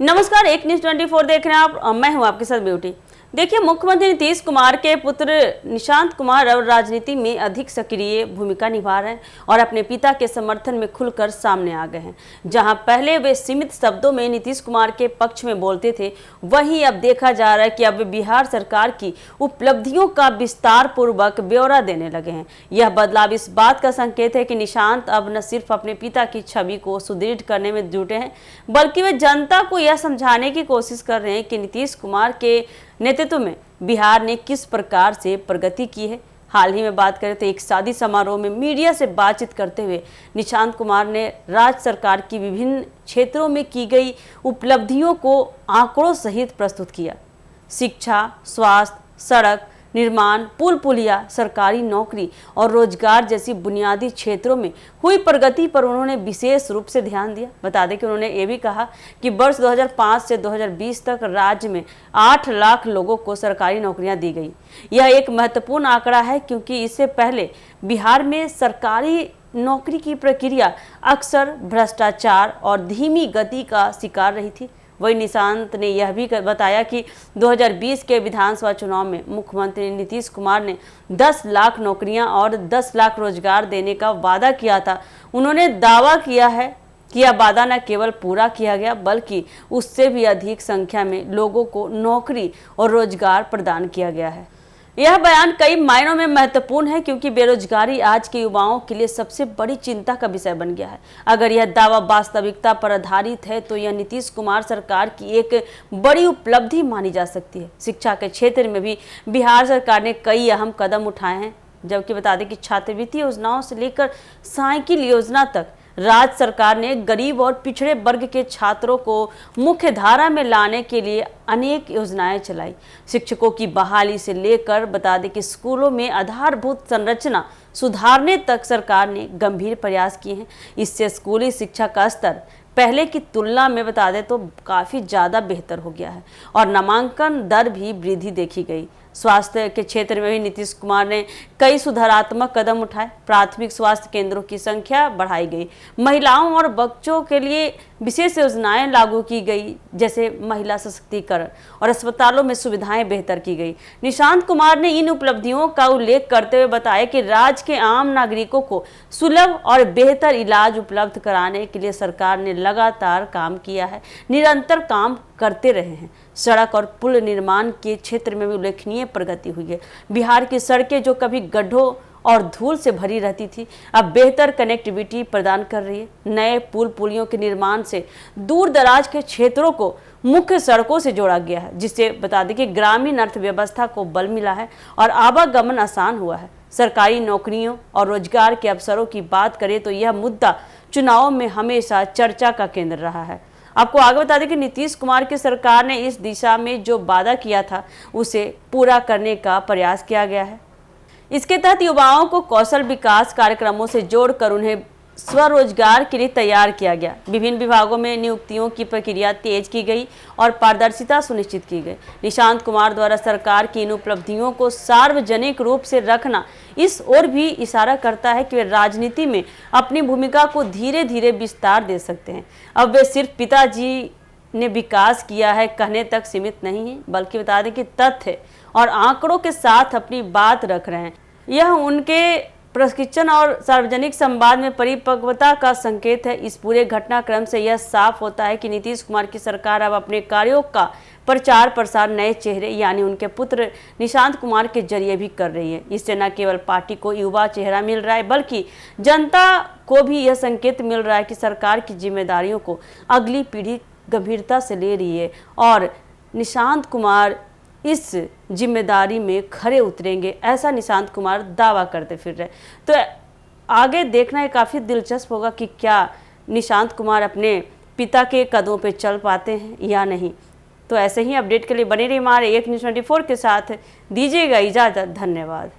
नमस्कार, एक न्यूज 24 देख रहे हैं आप। मैं हूं आपके साथ ब्यूटी। देखिए, मुख्यमंत्री नीतीश कुमार के पुत्र निशांत कुमार अब राजनीति में अधिक सक्रिय भूमिका निभा रहे हैं और अपने पिता के समर्थन में खुलकर सामने आ गए हैं। जहां पहले वे सीमित शब्दों में नीतीश कुमार के पक्ष में बोलते थे, वहीं अब देखा जा रहा है कि अब बिहार सरकार की उपलब्धियों का विस्तार पूर्वक ब्यौरा देने लगे हैं। यह बदलाव इस बात का संकेत है कि निशांत अब न सिर्फ अपने पिता की छवि को सुदृढ़ करने में जुटे हैं, बल्कि वे जनता को यह समझाने की कोशिश कर रहे हैं कि नीतीश कुमार के नेतृत्व में बिहार ने किस प्रकार से प्रगति की है। हाल ही में बात करें तो एक शादी समारोह में मीडिया से बातचीत करते हुए निशांत कुमार ने राज्य सरकार की विभिन्न क्षेत्रों में की गई उपलब्धियों को आंकड़ों सहित प्रस्तुत किया। शिक्षा, स्वास्थ्य, सड़क निर्माण, पुल पुलिया, सरकारी नौकरी और रोजगार जैसी बुनियादी क्षेत्रों में हुई प्रगति पर उन्होंने विशेष रूप से ध्यान दिया। बता दें कि उन्होंने ये भी कहा कि वर्ष 2005 से 2020 तक राज्य में 8 लाख लोगों को सरकारी नौकरियां दी गई। यह एक महत्वपूर्ण आंकड़ा है, क्योंकि इससे पहले बिहार में सरकारी नौकरी की प्रक्रिया अक्सर भ्रष्टाचार और धीमी गति का शिकार रही थी। वही निशांत ने यह भी बताया कि 2020 के विधानसभा चुनाव में मुख्यमंत्री नीतीश कुमार ने 10 लाख नौकरियां और 10 लाख रोजगार देने का वादा किया था। उन्होंने दावा किया है कि यह वादा न केवल पूरा किया गया, बल्कि उससे भी अधिक संख्या में लोगों को नौकरी और रोजगार प्रदान किया गया है। यह बयान कई मायनों में महत्वपूर्ण है, क्योंकि बेरोजगारी आज के युवाओं के लिए सबसे बड़ी चिंता का विषय बन गया है। अगर यह दावा वास्तविकता पर आधारित है तो यह नीतीश कुमार सरकार की एक बड़ी उपलब्धि मानी जा सकती है। शिक्षा के क्षेत्र में भी बिहार सरकार ने कई अहम कदम उठाए हैं। जबकि बता दें कि छात्रवृत्ति योजनाओं से लेकर साइकिल योजना तक राज्य सरकार ने गरीब और पिछड़े वर्ग के छात्रों को मुख्य धारा में लाने के लिए अनेक योजनाएं चलाई। शिक्षकों की बहाली से लेकर बता दें कि स्कूलों में आधारभूत संरचना सुधारने तक सरकार ने गंभीर प्रयास किए हैं। इससे स्कूली शिक्षा का स्तर पहले की तुलना में बता दें तो काफ़ी ज़्यादा बेहतर हो गया है और नामांकन दर भी वृद्धि देखी गई। स्वास्थ्य के क्षेत्र में भी नीतीश कुमार ने कई सुधारात्मक कदम उठाए। प्राथमिक स्वास्थ्य केंद्रों की संख्या बढ़ाई गई, महिलाओं और बच्चों के लिए विशेष योजनाएं लागू की गई, जैसे महिला सशक्तिकरण, और अस्पतालों में सुविधाएं बेहतर की गई। निशांत कुमार ने इन उपलब्धियों का उल्लेख करते हुए बताया कि राज्य के आम नागरिकों को सुलभ और बेहतर इलाज उपलब्ध कराने के लिए सरकार ने लगातार काम किया है, निरंतर काम करते रहे हैं। सड़क और पुल निर्माण के क्षेत्र में भी उल्लेखनीय प्रगति हुई है। बिहार की सड़कें जो कभी गड्ढों और धूल से भरी रहती थी, अब बेहतर कनेक्टिविटी प्रदान कर रही है। नए पुल पुलियों के निर्माण से दूर दराज के क्षेत्रों को मुख्य सड़कों से जोड़ा गया है, जिससे बता दें कि ग्रामीण अर्थव्यवस्था को बल मिला है और आवागमन आसान हुआ है। सरकारी नौकरियों और रोजगार के अवसरों की बात करें तो यह मुद्दा चुनाव में हमेशा चर्चा का केंद्र रहा है। आपको आगे बता दें कि नीतीश कुमार की सरकार ने इस दिशा में जो वादा किया था उसे पूरा करने का प्रयास किया गया है। इसके तहत युवाओं को कौशल विकास कार्यक्रमों से जोड़कर उन्हें स्वरोजगार के लिए तैयार किया गया। विभिन्न विभागों में नियुक्तियों की प्रक्रिया तेज की गई और पारदर्शिता सुनिश्चित की गई। निशांत कुमार द्वारा सरकार की इन उपलब्धियों को सार्वजनिक रूप से रखना इस ओर भी इशारा करता है कि वे राजनीति में अपनी भूमिका को धीरे धीरे विस्तार दे सकते हैं। अब वे सिर्फ पिताजी ने विकास किया है कहने तक सीमित नहीं है, बल्कि बता दें कि तथ्य और आंकड़ों के साथ अपनी बात रख रहे हैं। यह उनके प्रशिक्षण और सार्वजनिक संवाद में परिपक्वता का संकेत है। इस पूरे घटनाक्रम से यह साफ होता है कि नीतीश कुमार की सरकार अब अपने कार्यों का प्रचार प्रसार नए चेहरे यानी उनके पुत्र निशांत कुमार के जरिए भी कर रही है। इससे न केवल पार्टी को युवा चेहरा मिल रहा है, बल्कि जनता को भी यह संकेत मिल रहा है कि सरकार की जिम्मेदारियों को अगली पीढ़ी गंभीरता से ले रही है और निशांत कुमार इस जिम्मेदारी में खरे उतरेंगे, ऐसा निशांत कुमार दावा करते फिर रहे। तो आगे देखना है, काफ़ी दिलचस्प होगा कि क्या निशांत कुमार अपने पिता के कदमों पे चल पाते हैं या नहीं। तो ऐसे ही अपडेट के लिए बने रहिए हमारे एक न्यूज़ 24 के साथ। दीजिएगा इजाज़त। धन्यवाद।